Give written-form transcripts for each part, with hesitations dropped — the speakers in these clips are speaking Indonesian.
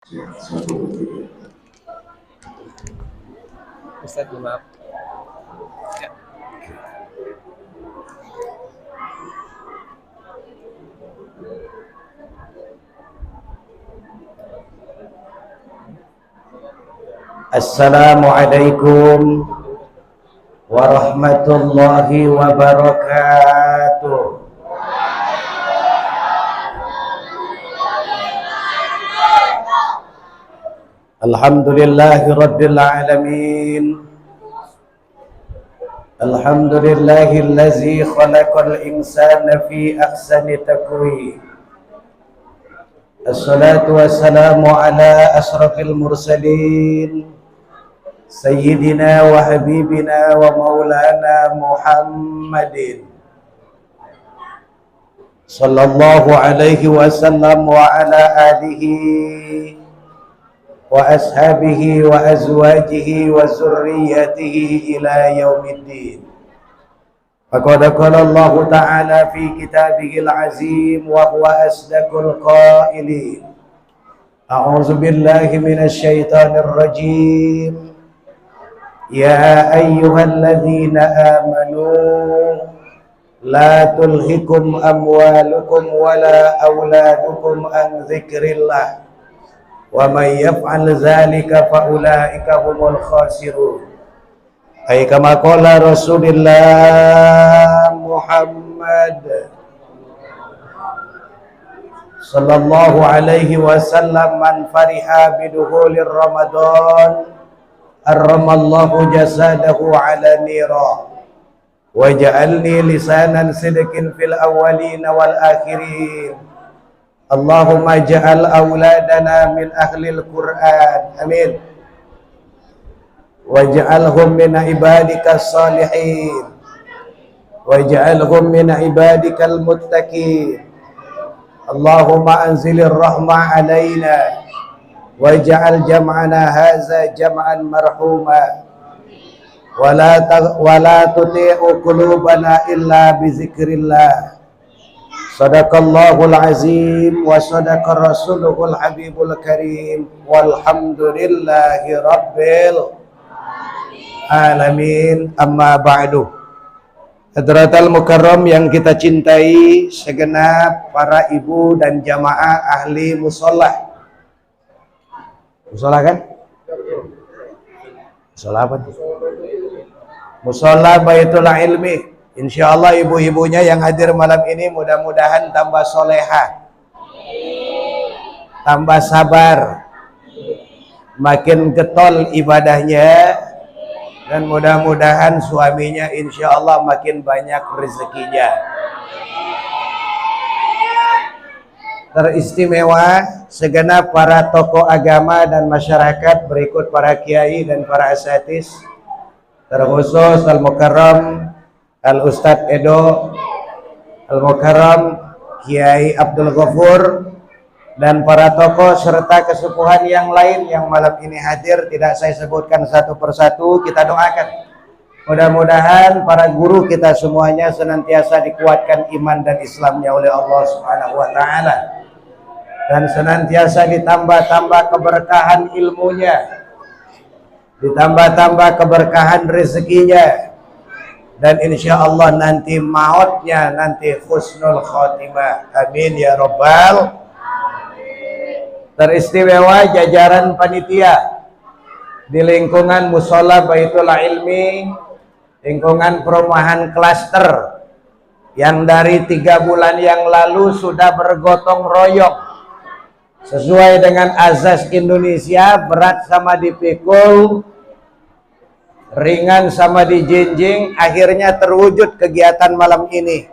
Ustaz, maaf. Ya. Assalamualaikum warahmatullahi wabarakatuh. Alhamdulillahi rabbil alamin. Alhamdulillahillazi khalaqal insana fi ahsani taqwim. Assalatu wassalamu ala asrafil mursalin Sayyidina wa habibina wa maulana Muhammadin sallallahu alaihi wasallam wa ala alihi wa ashabihi wa azwajihi wa zurriyatihi ila yaumiddin. Faqad qala Allah ta'ala fi kitabihil azim wa huwa asdaqul qailin. A'udzu billahi minasy syaithanir rajim. Ya ayyuhalladzina amanu la tulhikum amwalukum wala auladukum an dzikrillah. Wa may yaf'al dzalika fa ulaika humul khasirun. Ay kama qala Rasulullah Muhammad sallallahu alaihi wasallam, man fariha biduhulir Ramadan arramallahu jasadahu ala nira wa ja'alni lisanan sidqin fil awwalin wal akhirin. Allahumma ja'al auladana min ahlil Qur'an, amin, waj'alhum min ibadikas salihin, waj'alhum min ibadikal muttaqin. Allahumma anzilir rahmah alaina waj'al jam'ana hadza jam'an marhuma wala tuti'u qulubana illa bizikrillah. Sadaqallahul azim wa sadaqa rasuluhul habibul karim walhamdulillahi rabbil alamin. Amma ba'du. Hadratal mukarram yang kita cintai, segenap para ibu dan jamaah ahli musola. Musola kan? Musola apa? Musola Baitul Ilmi. Insyaallah ibu-ibunya yang hadir malam ini mudah-mudahan tambah soleha, tambah sabar, makin getol ibadahnya, dan mudah-mudahan suaminya insyaallah makin banyak rezekinya. Teristimewa segenap para tokoh agama dan masyarakat, berikut para kiai dan para asatidz, terkhusus Al-Mukarram Al-Ustadz Edo, Al-Mukarram Kiai Abdul Ghafur, dan para tokoh serta kesepuhan yang lain yang malam ini hadir. Tidak saya sebutkan satu persatu, kita doakan mudah-mudahan para guru kita semuanya senantiasa dikuatkan iman dan Islamnya oleh Allah Subhanahu wa ta'ala, dan senantiasa ditambah-tambah keberkahan ilmunya, ditambah-tambah keberkahan rezekinya, dan insya Allah nanti mautnya nanti husnul khotimah, amin ya robbal. Teristimewa jajaran panitia di lingkungan Musola Baitul Ilmi, lingkungan perumahan klaster, yang dari 3 bulan yang lalu sudah bergotong royong sesuai dengan azas Indonesia, berat sama dipikul, ringan sama dijinjing, akhirnya terwujud kegiatan malam ini.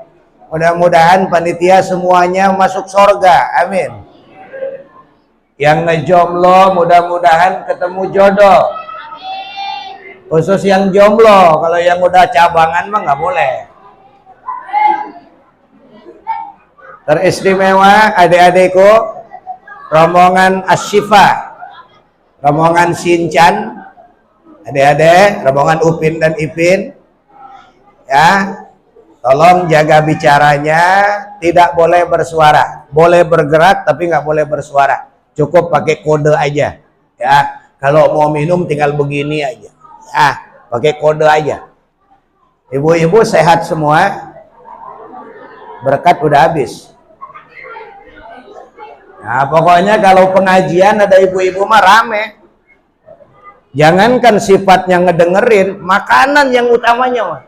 Mudah-mudahan panitia semuanya masuk surga, amin. Yang ngejomblo mudah-mudahan ketemu jodoh, khusus yang jomblo. Kalau yang udah cabangan mah nggak boleh. Teristimewa adik-adikku, rombongan Asyifa, rombongan Sincan, adik-adik, rombongan Upin dan Ipin, ya, tolong jaga bicaranya, tidak boleh bersuara, boleh bergerak tapi nggak boleh bersuara. cukup pakai kode aja. Ya, kalau mau minum tinggal begini aja. Ya, pakai kode aja. Ibu-ibu sehat semua. Berkat udah habis. Nah, pokoknya kalau pengajian ada ibu-ibu mah rame. Jangankan sifatnya ngedengerin, makanan yang utamanya mah.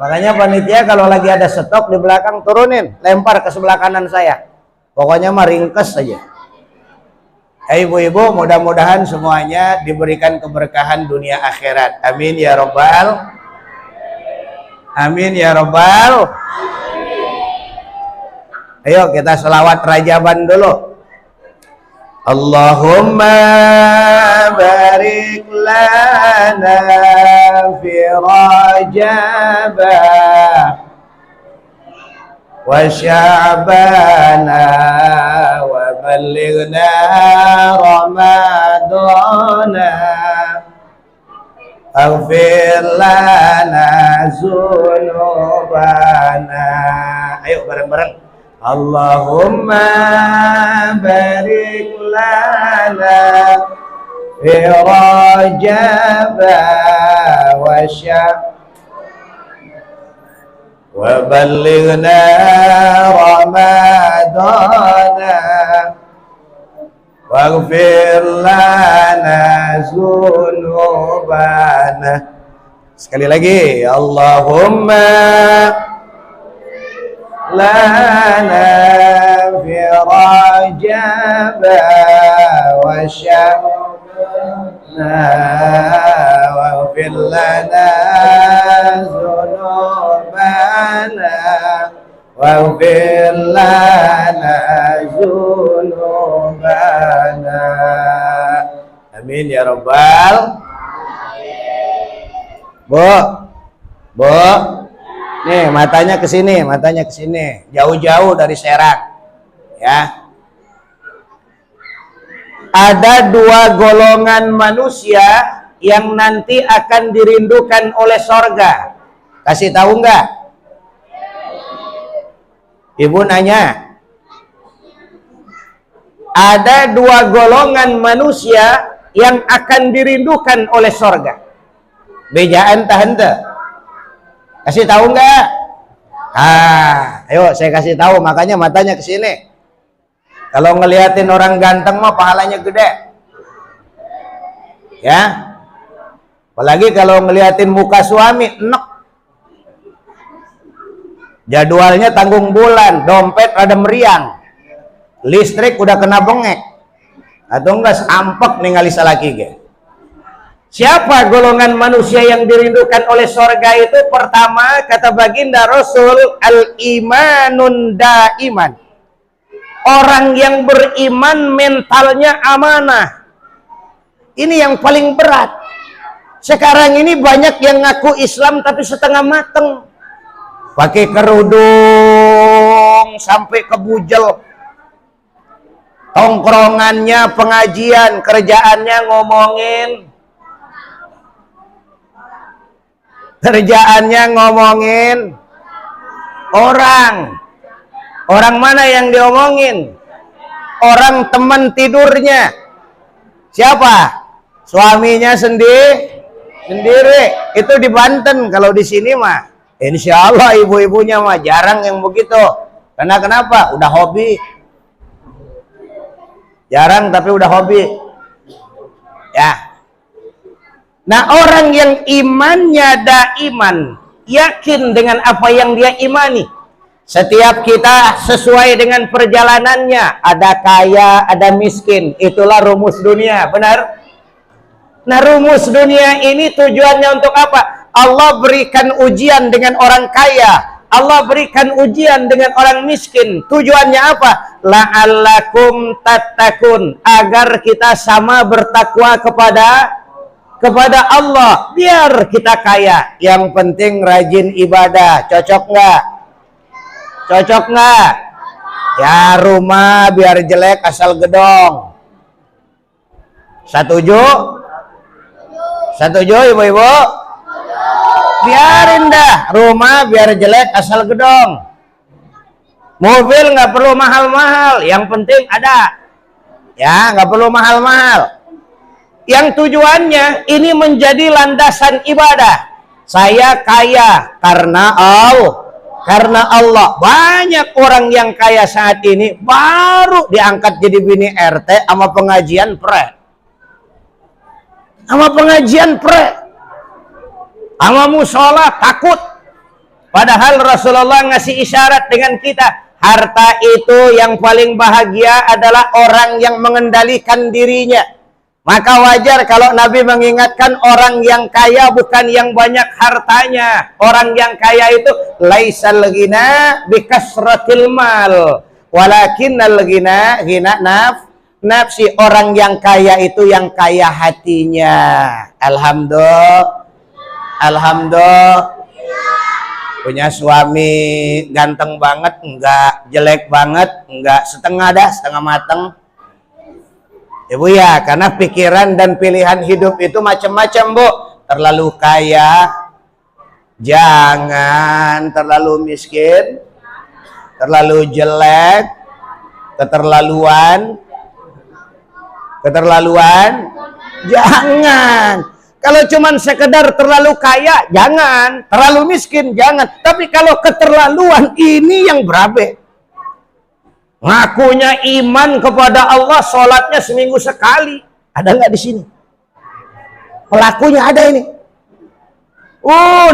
Makanya panitia kalau lagi ada stok di belakang turunin, lempar ke sebelah kanan saya. Pokoknya mah ringkes saja. Ibu-ibu, mudah-mudahan semuanya diberikan keberkahan dunia akhirat. Amin ya robbal. Amin ya robbal. Ayo kita selawat rajaban dulu. Allahumma barik lana fi Rajab wa Sya'bana wa ballighna Ramadana aghfir lana dzunubana. Ayo bareng-bareng. Allahumma barik lana fi Rajab wa wa ballighna Ramadana waghfir lana dzunubana. Sekali lagi, Allahumma lana fi Rajab wa Sya'bana waghfir lana dzunubana waghfir lana dzunubana. Amin ya rabbal. Bu, nih matanya ke sini, jauh-jauh dari Serang, ya. Ada dua golongan manusia yang nanti akan dirindukan oleh sorga. Kasih tahu nggak? Ibu nanya. Ada dua golongan manusia yang akan dirindukan oleh sorga. Bejaan tahente. Kasih tahu nggak? Ayo saya kasih tahu, makanya matanya ke sini. Kalau ngeliatin orang ganteng mah pahalanya gede. Ya. Apalagi kalau ngeliatin muka suami, enek. Jadwalnya tanggung bulan, dompet rada meriang. Listrik udah kena bengek. Atau enggak sampek ningali salaki ge. Siapa golongan manusia yang dirindukan oleh sorga itu? Pertama, kata baginda Rasul, al-imanun daiman. Orang yang beriman mentalnya amanah. Ini yang paling berat. Sekarang ini banyak yang ngaku Islam tapi setengah mateng. Pakai kerudung sampai ke bujel. Tongkrongannya pengajian, kerjaannya ngomongin. Kerjaannya ngomongin orang. Orang mana yang diomongin? Orang teman tidurnya. Siapa? Suaminya sendiri. Itu di Banten. Kalau di sini mah, insya Allah ibu-ibunya mah jarang yang begitu. Karena kenapa? Udah hobi. Jarang tapi udah hobi. Ya. Nah, orang yang imannya daiman, yakin dengan apa yang dia imani. Setiap kita sesuai dengan perjalanannya. Ada kaya, ada miskin. Itulah rumus dunia, benar? Nah, rumus dunia ini tujuannya untuk apa? Allah berikan ujian dengan orang kaya. Allah berikan ujian dengan orang miskin. Tujuannya apa? La'allakum tattaqun. Agar kita sama bertakwa kepada Allah. Biar kita kaya. Yang penting rajin ibadah. Cocok nggak? Cocok nggak? Ya, rumah biar jelek asal gedong. Setuju? Setuju ibu-ibu? Biarin dah, rumah biar jelek asal gedong. Mobil nggak perlu mahal-mahal, yang penting ada. Ya, nggak perlu mahal-mahal. Yang tujuannya ini menjadi landasan ibadah. Saya kaya karena Allah. Banyak orang yang kaya saat ini baru diangkat jadi bini RT sama pengajian pre. Sama musola takut. Padahal Rasulullah ngasih isyarat dengan kita. Harta itu yang paling bahagia adalah orang yang mengendalikan dirinya. Maka wajar kalau Nabi mengingatkan orang yang kaya bukan yang banyak hartanya. Orang yang kaya itu laisal ghina bikasratil mal, walakinnal ghina nafsi. Orang yang kaya itu yang kaya hatinya. Alhamdulillah. Punya suami ganteng banget, enggak jelek banget, enggak setengah mateng. Ibu ya, karena pikiran dan pilihan hidup itu macam-macam, Bu. Terlalu kaya, jangan. Terlalu miskin, terlalu jelek, keterlaluan, jangan. Kalau cuman sekedar terlalu kaya, jangan. Terlalu miskin, jangan. Tapi kalau keterlaluan, ini yang berabe. Ngakunya iman kepada Allah, sholatnya seminggu sekali. Ada nggak di sini? Pelakunya ada ini.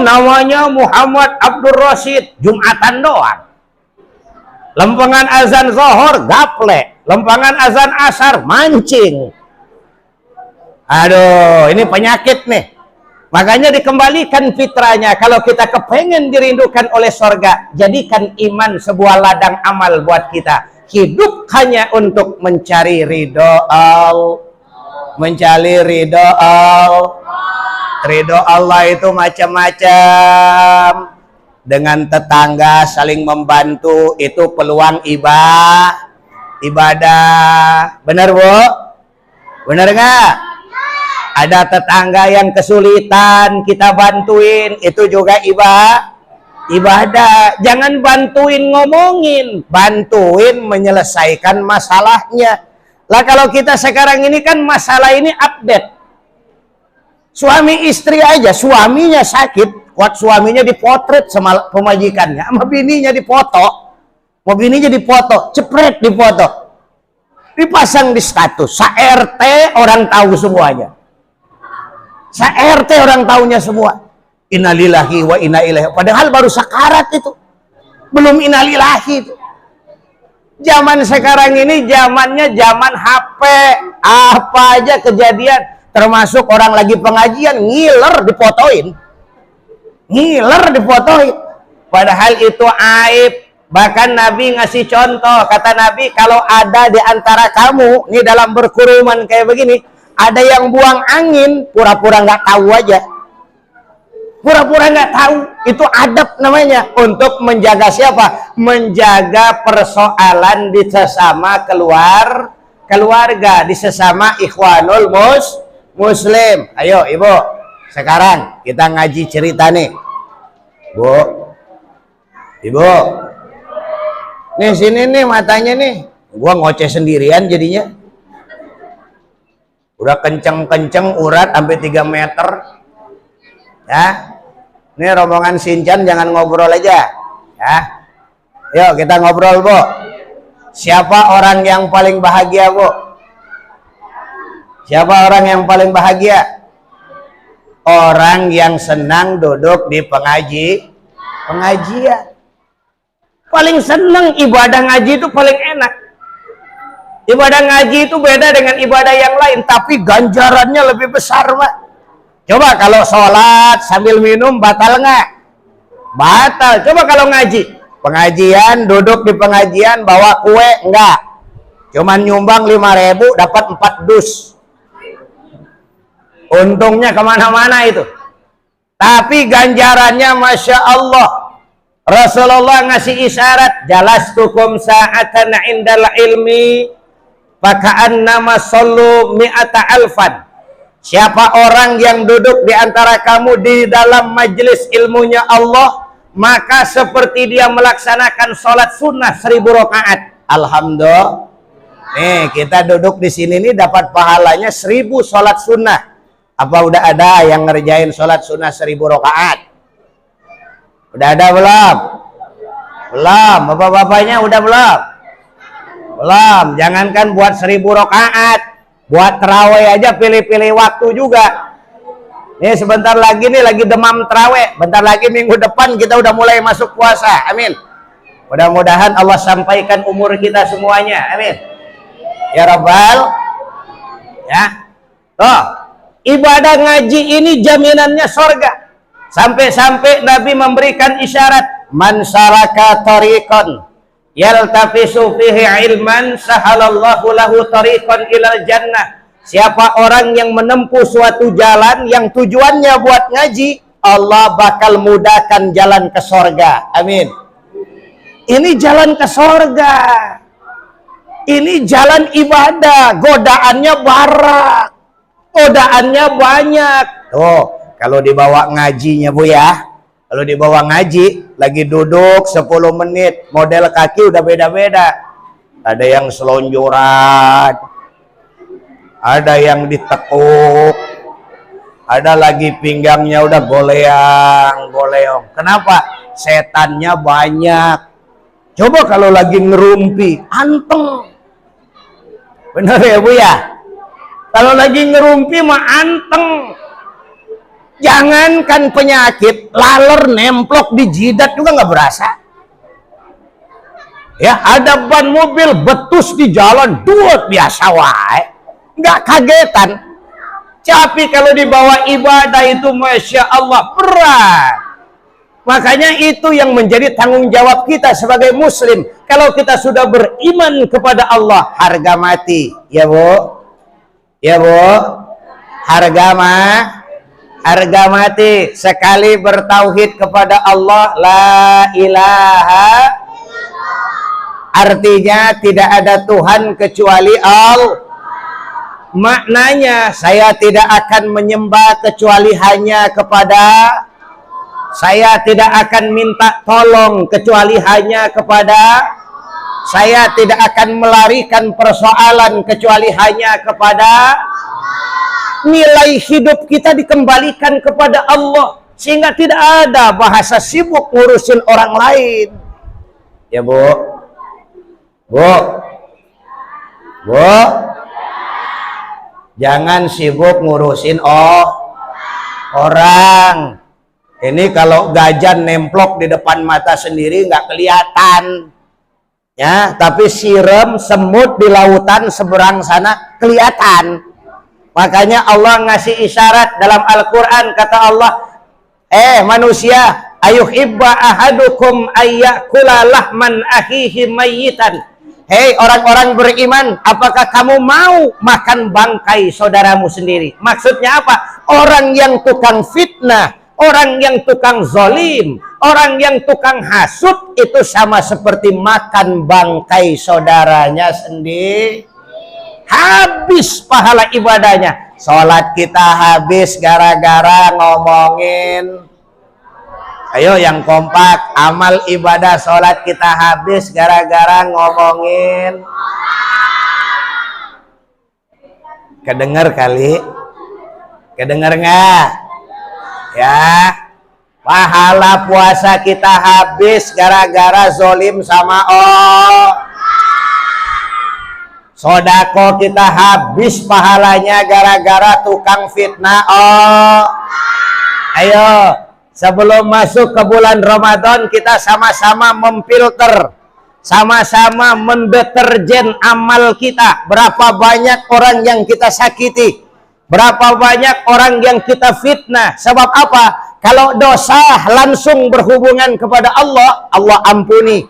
Namanya Muhammad Abdul Rashid, Jumatan doang. Lempengan azan zuhur, gaplek. Lempengan azan asar, mancing. Aduh, ini penyakit nih. Makanya dikembalikan fitrahnya. Kalau kita kepengen dirindukan oleh sorga, jadikan iman sebuah ladang amal buat kita. Hidup hanya untuk mencari ridho Allah. Ridho Allah itu macam-macam. Dengan tetangga saling membantu, itu peluang ibadah. Benar, Bu? Benar nggak? Ada tetangga yang kesulitan, kita bantuin, itu juga ibadah. Jangan bantuin ngomongin, bantuin menyelesaikan masalahnya. Lah kalau kita sekarang ini kan masalah ini update. Suami istri aja, suaminya sakit, kuat suaminya dipotret sama pemajikannya, sama bininya dipoto. Mau bininya dipoto, cepret dipoto. Dipasang di status, sa-RT orang tahu semuanya. Sa-RT orang tahunya semua. Innalillahi wa inna ilaihi. Padahal baru sakarat itu. Belum innalillahi itu. Zaman sekarang ini zamannya zaman HP. Apa aja kejadian. Termasuk orang lagi pengajian, ngiler difotoin. Padahal itu aib. Bahkan Nabi ngasih contoh. Kata Nabi, kalau ada di antara kamu, nih dalam berkerumun kayak begini, ada yang buang angin, pura-pura nggak tahu aja. Pura-pura nggak tahu. Itu adab namanya. Untuk menjaga siapa? Menjaga persoalan di sesama keluarga. Di sesama ikhwanul muslim. Ayo Ibu, sekarang kita ngaji cerita nih. Bu, Ibu. Nih sini nih matanya nih. Gua ngoceh sendirian jadinya. Udah kenceng-kenceng urat sampai 3 meter. Ya. Ini rombongan Sinchan, jangan ngobrol aja. Ya. Yuk kita ngobrol, Bu. Siapa orang yang paling bahagia, Bu? Siapa orang yang paling bahagia? Orang yang senang duduk di pengajian. Paling senang ibadah ngaji itu paling enak. Ibadah ngaji itu beda dengan ibadah yang lain, tapi ganjarannya lebih besar, Pak. Coba kalau sholat sambil minum batal nggak? Batal. Coba kalau ngaji, pengajian, duduk di pengajian bawa kue, enggak. Cuman nyumbang 5.000 dapat 4 dus. Untungnya kemana-mana itu. Tapi ganjarannya Masya Allah. Rasulullah ngasih isyarat, jalastukum sa'atan indal ilmi faka'annama sallu mi'ata alfan. Siapa orang yang duduk di antara kamu di dalam majelis ilmunya Allah, maka seperti dia melaksanakan sholat sunnah 1000 rakaat. Nih, kita duduk di sini nih dapat pahalanya 1000 sholat sunnah. Apa udah ada yang ngerjain sholat sunnah 1000 rakaat? Udah ada belum? Belum. Bapak-bapaknya udah belum? Belum. Jangankan buat 1000 rakaat, buat terawih aja pilih-pilih waktu juga. Nih sebentar lagi nih lagi demam terawih. Bentar lagi minggu depan kita udah mulai masuk puasa. Amin. Mudah-mudahan Allah sampaikan umur kita semuanya. Amin. Ya Rabbal. Ya. Tuh, ibadah ngaji ini jaminannya surga. Sampai-sampai Nabi memberikan isyarat, man salaka tariqan yaltafisu fihi ilman sahalallahu lahu tariqan ilal jannah. Siapa orang yang menempuh suatu jalan yang tujuannya buat ngaji, Allah bakal mudahkan jalan ke surga. Amin. Ini jalan ke surga. Ini jalan ibadah, godaannya barat, godaannya banyak. Tuh, kalau dibawa ngajinya Bu ya, kalau dibawa ngaji, lagi duduk 10 menit, model kaki udah beda-beda. Ada yang selonjoran, ada yang ditekuk, ada lagi pinggangnya udah goleang-goleong. Kenapa? Setannya banyak. Coba kalau lagi ngerumpi, anteng. Bener ya Bu ya? Kalau lagi ngerumpi mah anteng. Jangankan penyakit, laler nemplok di jidat juga nggak berasa. Ya, ada ban mobil betus di jalan, duet biasa wae, nggak kagetan. Tapi kalau dibawa ibadah itu Masya Allah berat. Makanya itu yang menjadi tanggung jawab kita sebagai muslim. Kalau kita sudah beriman kepada Allah, harga mati. Ya Bu? Ya Bu? Harga mati. Sekali bertauhid kepada Allah, la ilaha. Artinya tidak ada Tuhan kecuali Allah. Maknanya saya tidak akan menyembah kecuali hanya kepada, saya tidak akan minta tolong kecuali hanya kepada, saya tidak akan melarikan persoalan kecuali hanya kepada. Nilai hidup kita dikembalikan kepada Allah, sehingga tidak ada bahasa sibuk ngurusin orang lain. Ya Bu? Bu? Bu? Jangan sibuk ngurusin orang. Ini kalau gajan nemplok di depan mata sendiri nggak kelihatan, ya. Tapi siram semut di lautan seberang sana kelihatan. Makanya Allah ngasih isyarat dalam Al-Quran, kata Allah, manusia, ayuhibba ahadukum ayyakula lahman akhihi mayyitan. Hei orang-orang beriman, apakah kamu mau makan bangkai saudaramu sendiri? Maksudnya apa? Orang yang tukang fitnah, orang yang tukang zolim, orang yang tukang hasud, itu sama seperti makan bangkai saudaranya sendiri. Habis pahala ibadahnya. Sholat kita habis gara-gara ngomongin. Ayo yang kompak, amal ibadah sholat kita habis gara-gara ngomongin. Kedengar kali? Kedengar nggak? Ya, pahala puasa kita habis gara-gara zolim sama sodako kita habis pahalanya gara-gara tukang fitnah Ayo, sebelum masuk ke bulan Ramadan kita sama-sama memfilter, sama-sama mendeterjen amal kita. Berapa banyak orang yang kita sakiti, berapa banyak orang yang kita fitnah. Sebab apa? Kalau dosa langsung berhubungan kepada Allah, Allah ampuni.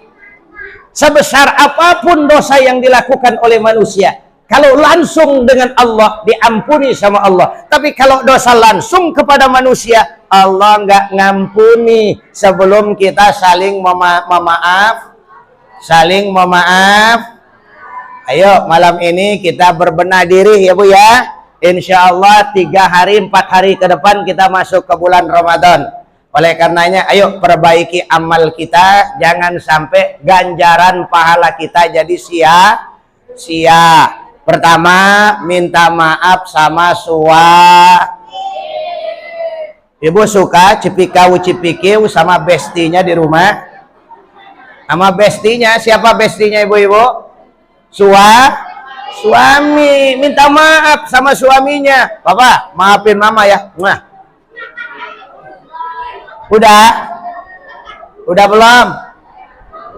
Sebesar apapun dosa yang dilakukan oleh manusia, kalau langsung dengan Allah diampuni sama Allah. Tapi kalau dosa langsung kepada manusia, Allah nggak ngampuni sebelum kita saling saling memaaf. Ayo malam ini kita berbenah diri ya Bu ya. Insya Allah 3 hari 4 hari ke depan kita masuk ke bulan Ramadan. Oleh karenanya ayo perbaiki amal kita, jangan sampai ganjaran pahala kita jadi Pertama, minta maaf sama Ibu suka cipikiu sama bestinya di rumah. Sama bestinya, siapa bestinya ibu-ibu? Suami, minta maaf sama suaminya. Papa, maafin mama ya. Nah. Udah belum?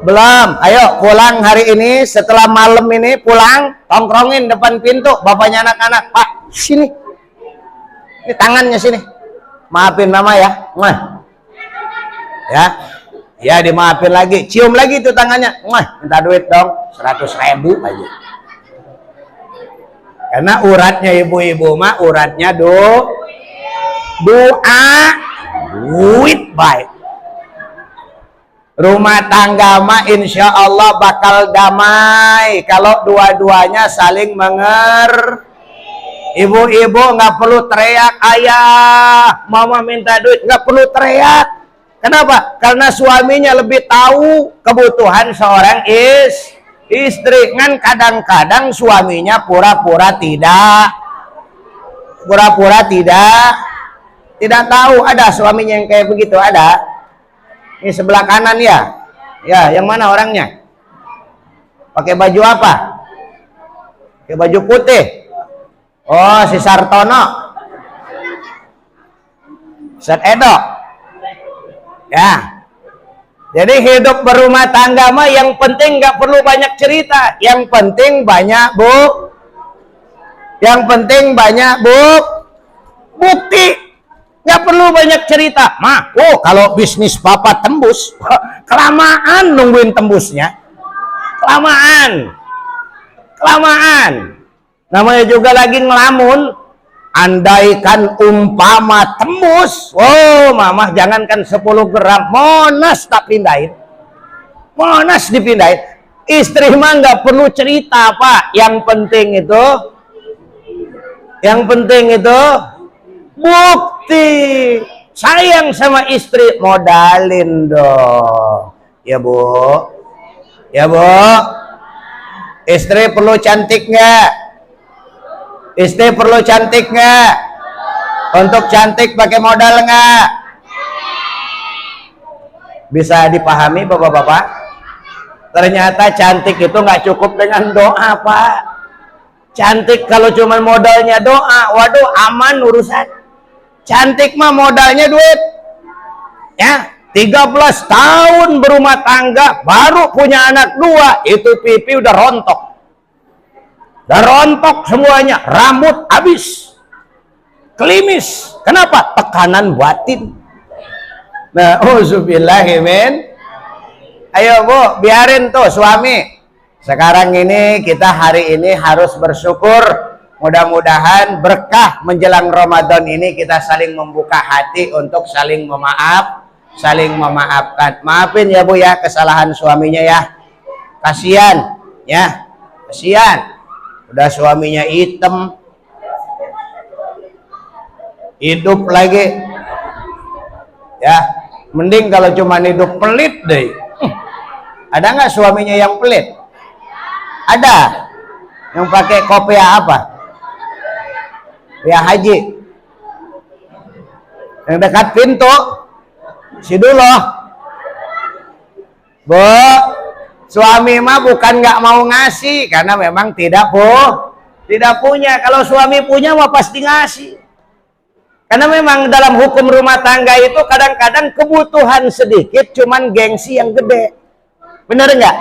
Belum. Ayo pulang hari ini, setelah malam ini pulang, tongkrongin depan pintu bapaknya anak-anak. Pak, sini. Ini tangannya sini. Maafin mama ya. Nah. Ya, dimaafin lagi. Cium lagi tuh tangannya. Nah, minta duit dong. 100.000 aja. Karena uratnya ibu-ibu mah uratnya doa, duit baik. Rumah tangga mah insya Allah bakal damai kalau dua-duanya saling Ibu-ibu nggak perlu teriak, ayah, mama minta duit, nggak perlu teriak. Kenapa? Karena suaminya lebih tahu kebutuhan seorang istri. Kan kadang-kadang suaminya pura-pura tidak tahu. Ada suaminya yang kayak begitu, ada. Ini sebelah kanan ya. Ya, yang mana orangnya? Pakai baju apa? Pakai baju putih. Oh, si Sartono. Ustaz Edo. Ya. Jadi hidup berumah tangga mah yang penting nggak perlu banyak cerita. Yang penting banyak bukti. Nggak perlu banyak cerita. Kalau bisnis papa tembus, kelamaan nungguin tembusnya. Kelamaan. Namanya juga lagi ngelamun. Andaikan umpama tembus, mamah jangankan 10 gram, Monas tak pindahin. Monas dipindahin. Istri mah nggak perlu cerita, Pak. Yang penting itu bukti. Sayang sama istri, modalin dong. Ya Bu. Istri perlu cantik nggak? Istri perlu cantik nggak? Untuk cantik pakai modal nggak? Bisa dipahami bapak-bapak? Ternyata cantik itu nggak cukup dengan doa, Pak. Cantik kalau cuma modalnya doa, waduh aman urusan. Cantik mah modalnya duit. Ya, 13 tahun berumah tangga, baru punya anak 2, itu pipi udah rontok. Udah rontok semuanya, rambut habis, klimis. Kenapa? Tekanan batin. Nah, auzubillahimin. Ayo Bu, biarin tuh suami. Sekarang ini kita hari ini harus bersyukur. Mudah-mudahan berkah menjelang Ramadan ini kita saling membuka hati untuk saling memaafkan. Maafin ya Bu ya kesalahan suaminya ya. Kasihan ya, kasihan. Udah suaminya hitam, hidup lagi ya. Mending kalau cuma hidup pelit deh. Ada nggak suaminya yang pelit? Ada. Yang pakai kopiah apa? Ya haji. Yang dekat pintu si dulu. Bu, suami mah bukan nggak mau ngasih, karena memang tidak punya. Kalau suami punya mah pasti ngasih. Karena memang dalam hukum rumah tangga itu kadang-kadang kebutuhan sedikit, cuman gengsi yang gede. Bener nggak?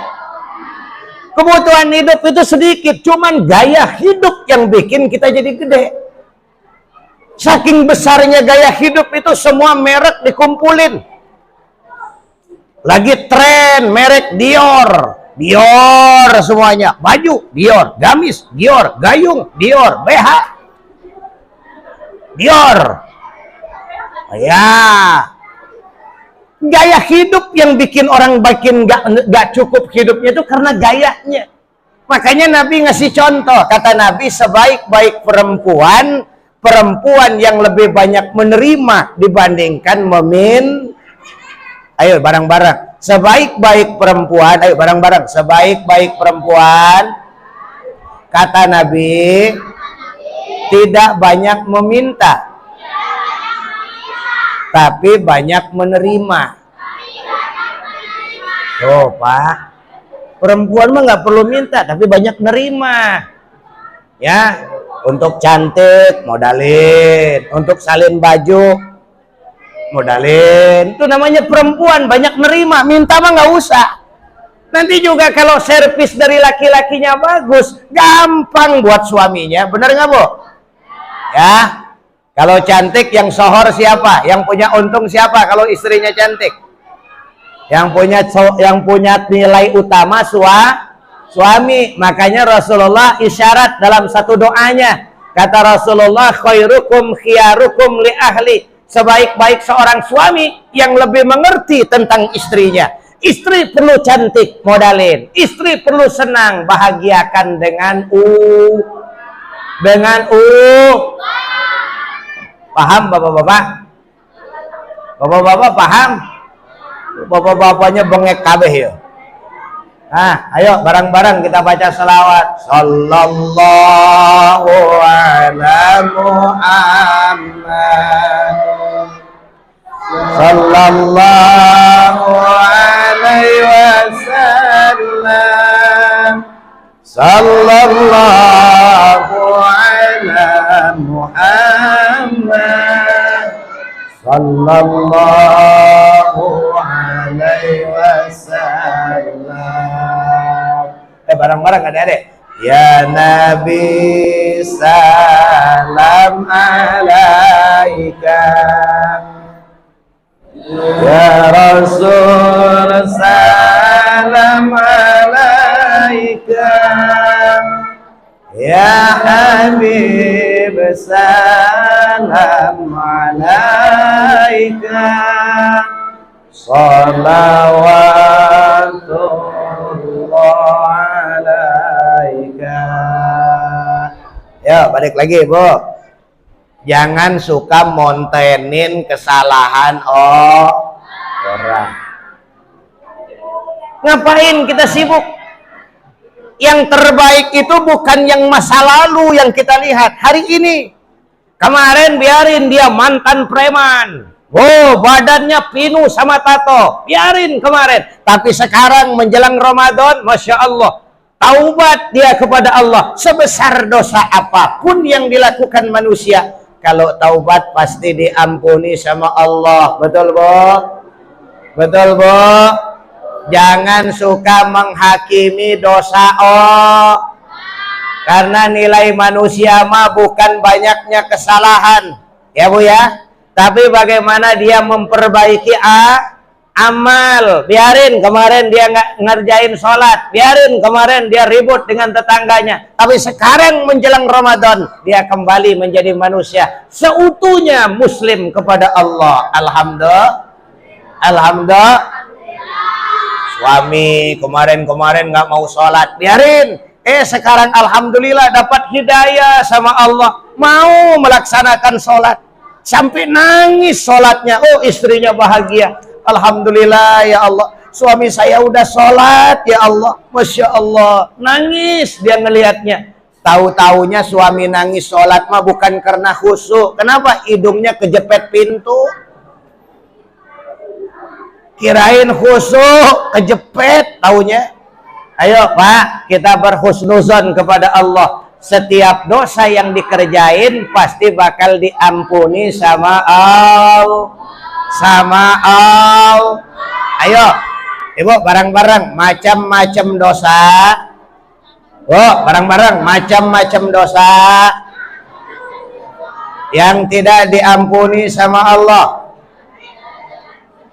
Kebutuhan hidup itu sedikit, cuman gaya hidup yang bikin kita jadi gede. Saking besarnya gaya hidup itu, semua merek dikumpulin. Lagi tren merek Dior semuanya, baju Dior, gamis Dior, gayung Dior, BH Dior. Ya, gaya hidup yang bikin orang nggak cukup hidupnya itu karena gayanya. Makanya Nabi ngasih contoh, kata Nabi, sebaik-baik perempuan yang lebih banyak menerima dibandingkan ayo bareng-bareng. Sebaik-baik perempuan, ayo bareng-bareng. Sebaik-baik perempuan Kata Nabi, tidak banyak meminta, tapi banyak menerima. Tuh Pak, perempuan mah nggak perlu minta, tapi banyak nerima. Ya, untuk cantik modalin, untuk salin baju modalin. Itu namanya perempuan, banyak nerima. Minta mah nggak usah. Nanti juga kalau servis dari laki-lakinya bagus, gampang buat suaminya. Bener nggak Bu? Ya, kalau cantik yang sohor siapa? Yang punya untung siapa? Kalau istrinya cantik, yang punya nilai utama suami. Makanya Rasulullah isyarat dalam satu doanya. Kata Rasulullah, khairukum khiyarukum li ahli. Sebaik-baik seorang suami yang lebih mengerti tentang istrinya. Istri perlu cantik, modalin. Istri perlu senang, bahagiakan dengan Paham Bapak-bapak? Bapak-bapak paham? Bapak-bapaknya bengek kabeh ya. Ayo bareng-bareng kita baca selawat. Sallallahu ala Muhammad. Sallallahu alaihi wasallam. Sallallahu ala Muhammad. Sallallahu alaihi wasallam. Bareng-bareng adik-adik. Ya Nabi salam alaika. Ya Rasul salam alaika. Ya Habib salam alaika. Salawatullah alaika. Ya, balik lagi Bu. Jangan suka montenin kesalahan orang. Ngapain kita sibuk? Yang terbaik itu bukan yang masa lalu yang kita lihat hari ini. Kemarin biarin dia mantan preman. Badannya pinuh sama tato. Biarin kemarin. Tapi sekarang menjelang Ramadan, Masya Allah, taubat dia kepada Allah. Sebesar dosa apapun yang dilakukan manusia, kalau taubat pasti diampuni sama Allah. Betul Bu? Betul Bu? Jangan suka menghakimi dosa karena nilai manusia mah bukan banyaknya kesalahan. Ya Bu ya? Tapi bagaimana dia memperbaiki amal. Biarin kemarin dia nggak ngerjain sholat. Biarin kemarin dia ribut dengan tetangganya. Tapi sekarang menjelang Ramadan, dia kembali menjadi manusia seutuhnya muslim kepada Allah. Alhamdulillah. Alhamdulillah. Suami kemarin nggak mau sholat. Biarin. Sekarang alhamdulillah dapat hidayah sama Allah. Mau melaksanakan sholat. Sampai nangis sholatnya. Istrinya bahagia. Alhamdulillah ya Allah, suami saya udah sholat ya Allah. Masya Allah. Nangis dia ngelihatnya. Tahu-taunya suami nangis sholat mah bukan karena khusyuk. Kenapa? Hidungnya kejepit pintu. Kirain khusyuk, kejepit taunya. Ayo Pak, kita berhusnuzon kepada Allah. Setiap dosa yang dikerjain pasti bakal diampuni sama Allah. Ayo Ibu bareng-bareng macam-macam dosa. Bareng-bareng macam-macam dosa yang tidak diampuni sama Allah.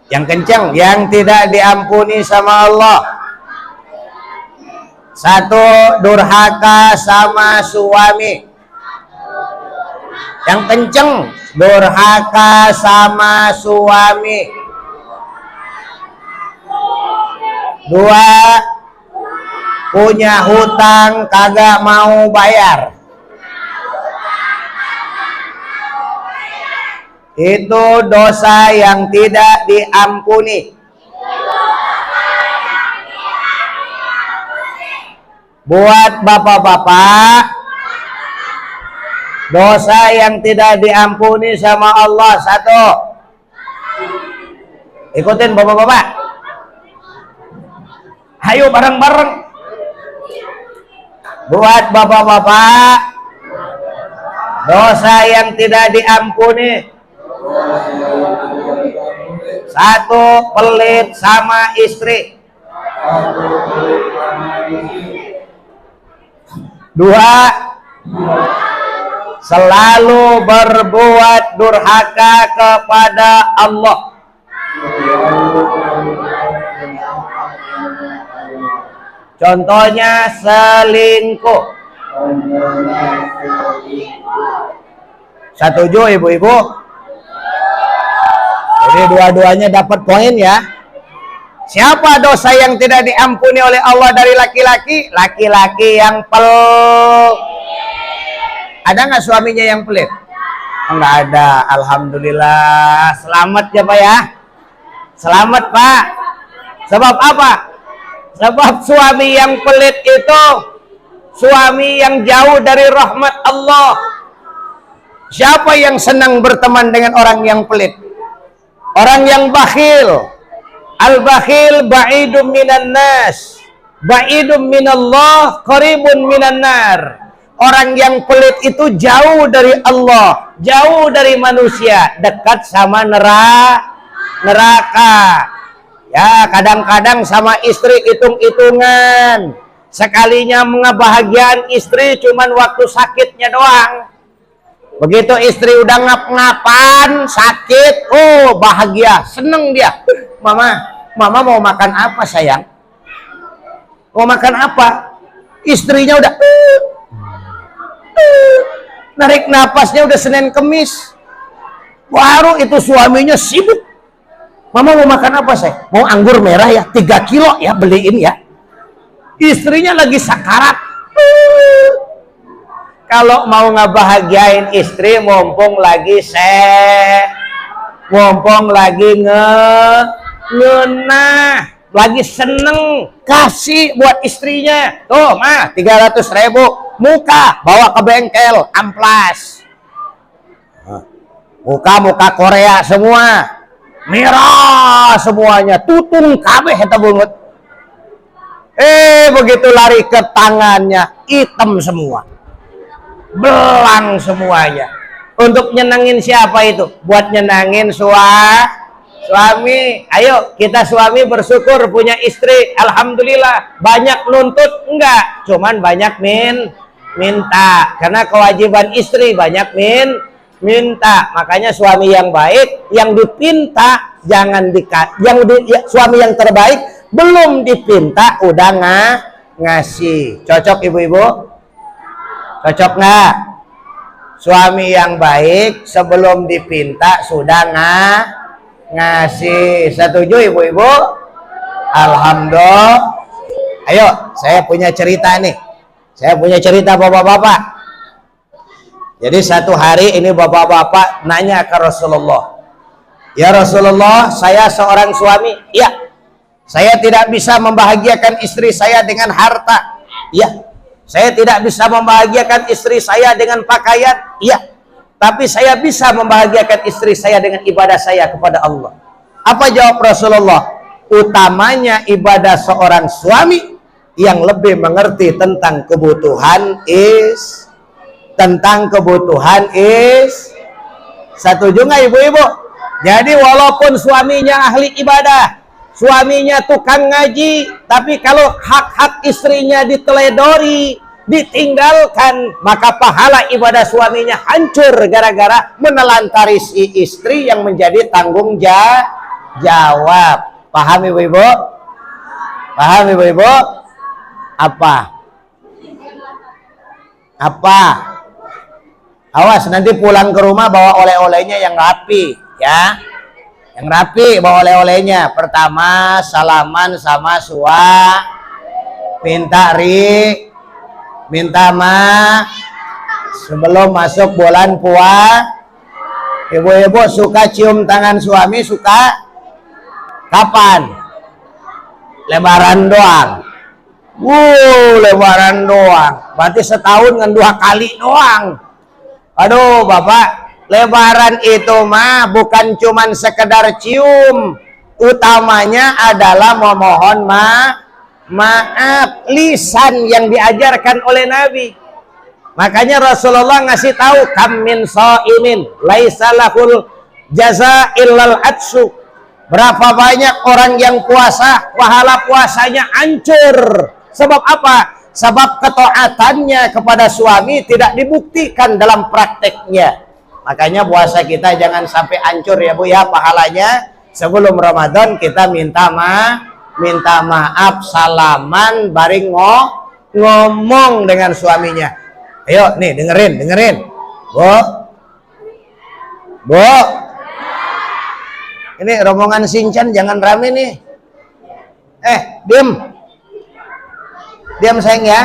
Yang kencang, yang tidak diampuni sama Allah. 1, durhaka sama suami. Yang kenceng, durhaka sama suami. 2, punya hutang kagak mau bayar. Itu dosa yang tidak diampuni. Buat bapak-bapak, dosa yang tidak diampuni sama Allah. 1. Ikutin bapak-bapak. Ayo bareng-bareng. Buat bapak-bapak, dosa yang tidak diampuni. 1. Pelit sama istri. 2. Selalu berbuat durhaka kepada Allah. Contohnya selingkuh. Setuju ibu-ibu? Jadi dua-duanya dapat poin ya. Siapa dosa yang tidak diampuni oleh Allah dari laki-laki? Laki-laki yang Ada nggak suaminya yang pelit? Enggak ada. Alhamdulillah. Selamat ya Pak ya. Selamat Pak. Sebab apa? Sebab suami yang pelit itu suami yang jauh dari rahmat Allah. Siapa yang senang berteman dengan orang yang pelit? Orang yang bakhil. Al-bakhil ba'idun minan nas, ba'idun minallah, qaribun minan nar. Orang yang pelit itu jauh dari Allah, jauh dari manusia, dekat sama neraka. Ya, kadang-kadang sama istri hitung-hitungan. Sekalinya mengebahagiaan istri cuman waktu sakitnya doang. Begitu istri udah ngap-ngapan, sakit, oh bahagia, seneng dia. Mama mau makan apa sayang? Mau makan apa? Istrinya udah narik napasnya udah Senin Kemis. Baru itu suaminya sibuk. Mama mau makan apa sayang? Mau anggur merah ya, 3 kilo ya, beliin ya. Istrinya lagi sakarat. Kalau mau ngebahagiain istri, mumpung lagi ngenah, lagi seneng, kasih buat istrinya. Tuh mah 300.000, muka bawa ke bengkel, amplas. Muka Korea semua, merah semuanya, tutung kabeh eta bungut. Begitu lari ke tangannya, hitam semua, belang semuanya. Untuk nyenengin siapa itu? Buat nyenengin suami. Ayo kita suami bersyukur punya istri. Alhamdulillah. Banyak nuntut? Enggak, cuman banyak minta. Karena kewajiban istri banyak minta. Makanya suami yang baik, yang dipinta jangan suami yang terbaik belum dipinta udah ngasih. Cocok ibu-ibu? Cocok nggak? Suami yang baik sebelum dipinta sudah ngasih. Setuju ibu-ibu? Alhamdulillah. Ayo, saya punya cerita nih. Saya punya cerita bapak-bapak. Jadi satu hari ini bapak-bapak nanya ke Rasulullah. Ya Rasulullah, saya seorang suami. Iya, saya tidak bisa membahagiakan istri saya dengan harta. Iya, saya tidak bisa membahagiakan istri saya dengan pakaian. Iya, tapi saya bisa membahagiakan istri saya dengan ibadah saya kepada Allah. Apa jawab Rasulullah? Utamanya ibadah seorang suami yang lebih mengerti tentang kebutuhan Setuju nggak ibu-ibu? Jadi walaupun suaminya ahli ibadah, suaminya tukang ngaji, tapi kalau hak-hak istrinya diteledori, ditinggalkan, maka pahala ibadah suaminya hancur gara-gara menelantari si istri yang menjadi tanggung jawab. Paham ibu-ibu? Paham ibu-ibu? Apa? Awas nanti pulang ke rumah bawa oleh-olehnya yang rapi ya. Yang rapi bawa oleh-olehnya. Pertama salaman sama minta sebelum masuk bulan puasa. Ibu-ibu suka cium tangan suami, suka kapan? Lebaran doang. Lebaran doang. Berarti setahun kan 2 kali doang. Aduh, Bapak, lebaran itu mah bukan cuman sekedar cium. Utamanya adalah memohon maaf, lisan yang diajarkan oleh Nabi. Makanya Rasulullah ngasih tahu, kam min shaimin laisa lahul jaza illal atsu. Berapa banyak orang yang puasa, pahala puasanya hancur. Sebab apa? Sebab ketaatannya kepada suami tidak dibuktikan dalam prakteknya. Makanya puasa kita jangan sampai hancur ya Bu ya pahalanya. Sebelum Ramadan kita minta maaf, salaman, baring ngomong dengan suaminya. Ayo nih dengerin. Bu. Ini rombongan Sinchan jangan rame nih. Diam sayang ya.